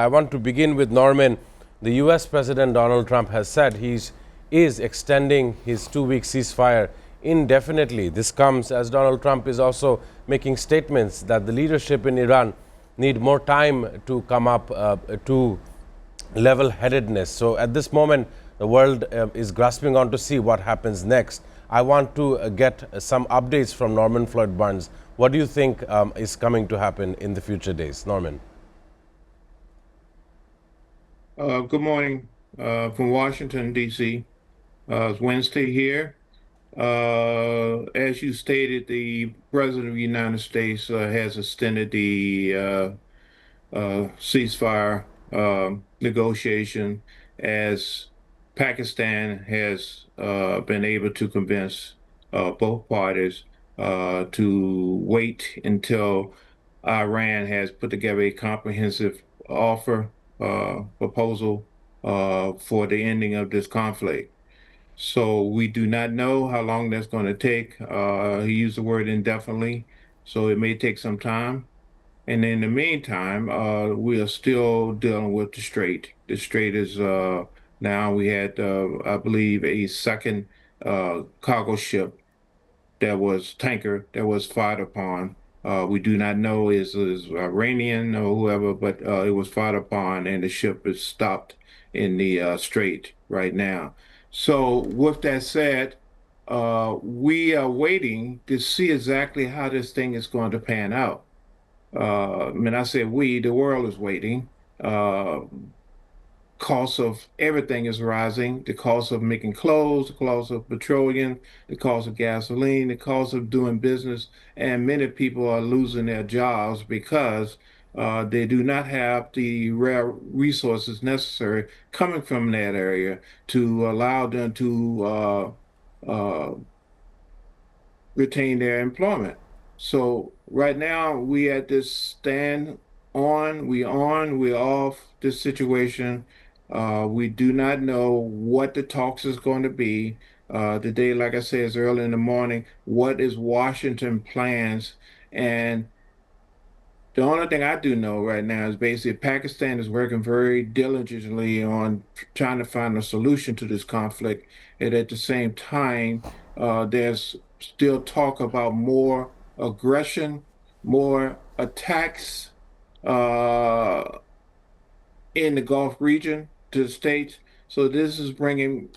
I want to begin with Norman. The U.S. President Donald Trump has said he is extending his 2-week ceasefire indefinitely. This comes as Donald Trump is also making statements that the leadership in Iran need more time to come up to level-headedness. So at this moment, the world is grasping on to see what happens next. I want to get some updates from Norman Floyd Barnes. What do you think is coming to happen in the future days, Norman? Good morning from Washington, D.C. It's Wednesday here. As you stated, the President of the United States has extended the ceasefire negotiation as Pakistan has been able to convince both parties to wait until Iran has put together a comprehensive offer proposal for the ending of this conflict. So we do not know how long that's going to take. He used the word indefinitely, so it may take some time. And in the meantime, we are still dealing with the Strait. The Strait is now we had, I believe, a second cargo ship that was tanker that was fired upon. We do not know is Iranian or whoever, but it was fired upon, and the ship is stopped in the strait right now. So, with that said, we are waiting to see exactly how this thing is going to pan out. I mean, I said we, the world is waiting. Uh, Cost of everything is rising. The cost of making clothes, the cost of petroleum, the cost of gasoline, the cost of doing business, and many people are losing their jobs because they do not have the rare resources necessary coming from that area to allow them to uh, retain their employment. So right now we at this stand we're off this situation. We do not know what the talks is going to be. Today, like I said, is early in the morning. What is Washington plans? And the only thing I do know right now is basically Pakistan is working very diligently on trying to find a solution to this conflict. And at the same time, there's still talk about more aggression, more attacks uh, in the Gulf region to the states. So this is bringing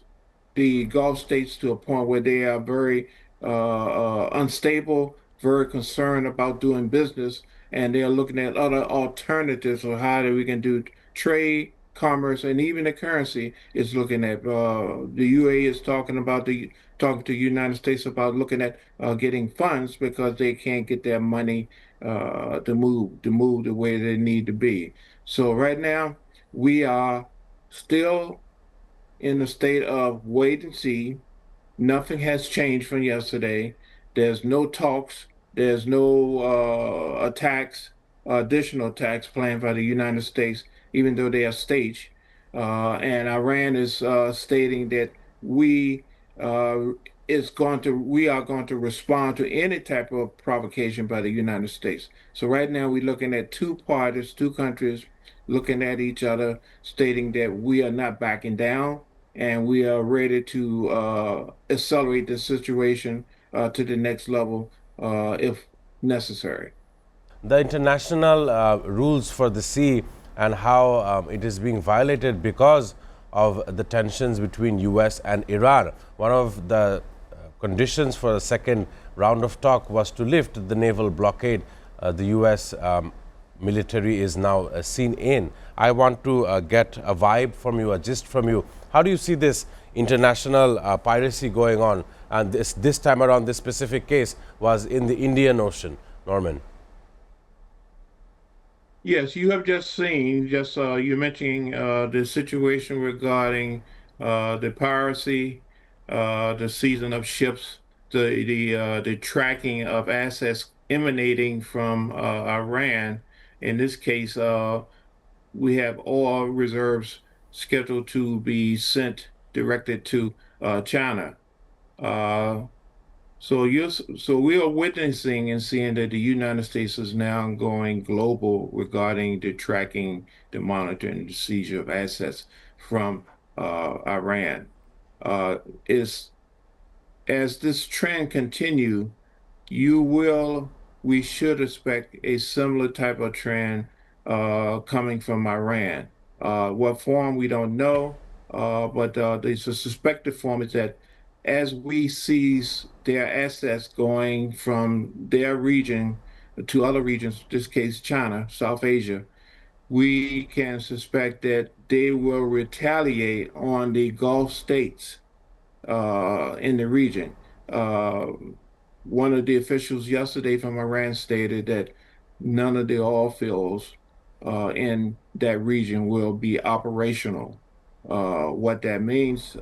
the Gulf states to a point where they are very unstable, very concerned about doing business, and they're looking at other alternatives of how that we can do trade, commerce, and even the currency is looking at. The UAE is talking to the United States about looking at getting funds because they can't get their money to move the way they need to be. So right now we are still in the state of wait and see. Nothing has changed from yesterday. There's no talks. There's no additional attacks planned by the United States, even though they are staged. And Iran is stating that we we are going to respond to any type of provocation by the United States. So right now we're looking at two parties, two countries looking at each other, stating that we are not backing down and we are ready to accelerate the situation to the next level if necessary. The international rules for the sea and how it is being violated because of the tensions between US and Iran. One of the conditions for the second round of talk was to lift the naval blockade the US military is now seen in. I want to get a vibe from you, a gist from you. How do you see this international piracy going on? And this time around, this specific case was in the Indian Ocean, Norman. Yes, you have just seen, just you mentioning the situation regarding the piracy, the seizing of ships, the tracking of assets emanating from Iran. In this case, we have oil reserves scheduled to be sent directed to China. Uh, So we are witnessing and seeing that the United States is now going global regarding the tracking, the monitoring, the seizure of assets from Iran. Uh, is as this trend continue, you will, we should expect a similar type of trend coming from Iran. What form we don't know, but there's a suspected form is that as we seize their assets going from their region to other regions, in this case China, South Asia, we can suspect that they will retaliate on the Gulf states in the region. Uh, One of the officials yesterday from Iran stated that none of the oil fields in that region will be operational. What that means,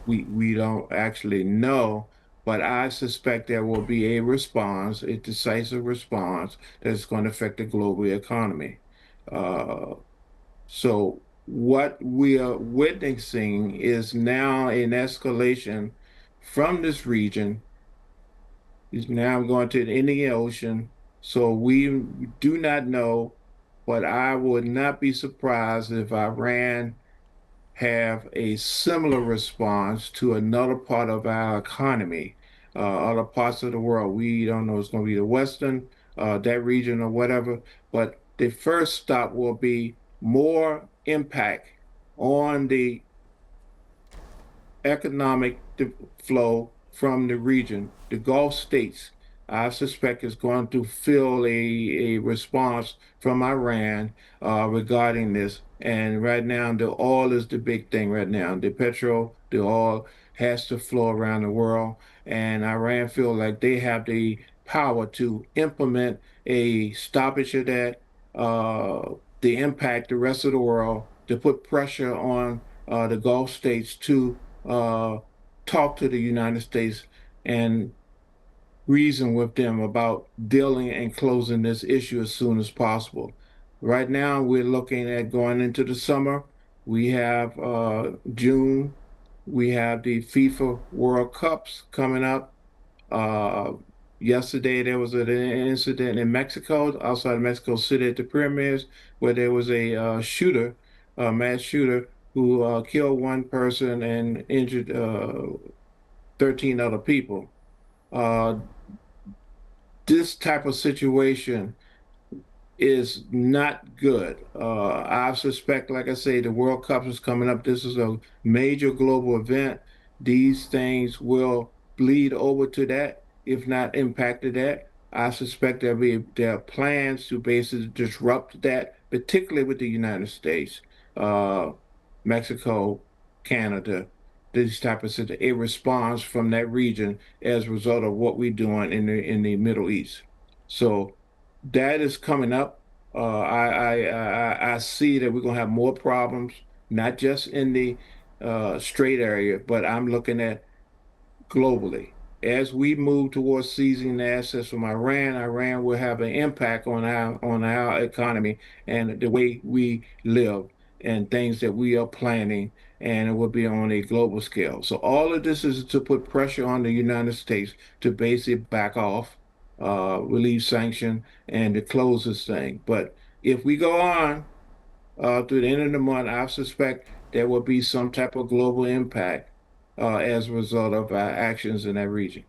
we don't actually know, but I suspect there will be a response, a decisive response that's going to affect the global economy. Uh, so what we are witnessing is now an escalation from this region is now going to the Indian Ocean. So we do not know, but I would not be surprised if Iran have a similar response to another part of our economy, other parts of the world. We don't know it's going to be the Western, that region or whatever, but the first stop will be more impact on the economic flow from the region. The Gulf states, I suspect, is going to feel a response from Iran regarding this. And right now, the oil is the big thing right now. The petrol, the oil has to flow around the world. And Iran feel like they have the power to implement a stoppage of that, the impact the rest of the world, to put pressure on the Gulf states to uh, talk to the United States and reason with them about dealing and closing this issue as soon as possible. Right now, we're looking at going into the summer. We have June. We have the FIFA World Cups coming up. Uh, Yesterday, there was an incident in Mexico, outside of Mexico City at the Pyramids, where there was a shooter, a mass shooter, who killed one person and injured 13 other people. Uh, this type of situation is not good. I suspect, like I say, the World Cup is coming up. This is a major global event. These things will bleed over to that, if not impacted that. I suspect there are plans to basically disrupt that, particularly with the United States, uh, Mexico, Canada, these type of situations, a response from that region as a result of what we're doing in the Middle East. So that is coming up. I see that we're gonna have more problems, not just in the Strait area, but I'm looking at globally. As we move towards seizing the assets from Iran, Iran will have an impact on our economy and the way we live and things that we are planning, and it will be on a global scale. So all of this is to put pressure on the United States to basically back off, relieve sanction, and to close this thing. But if we go on through the end of the month, I suspect there will be some type of global impact as a result of our actions in that region.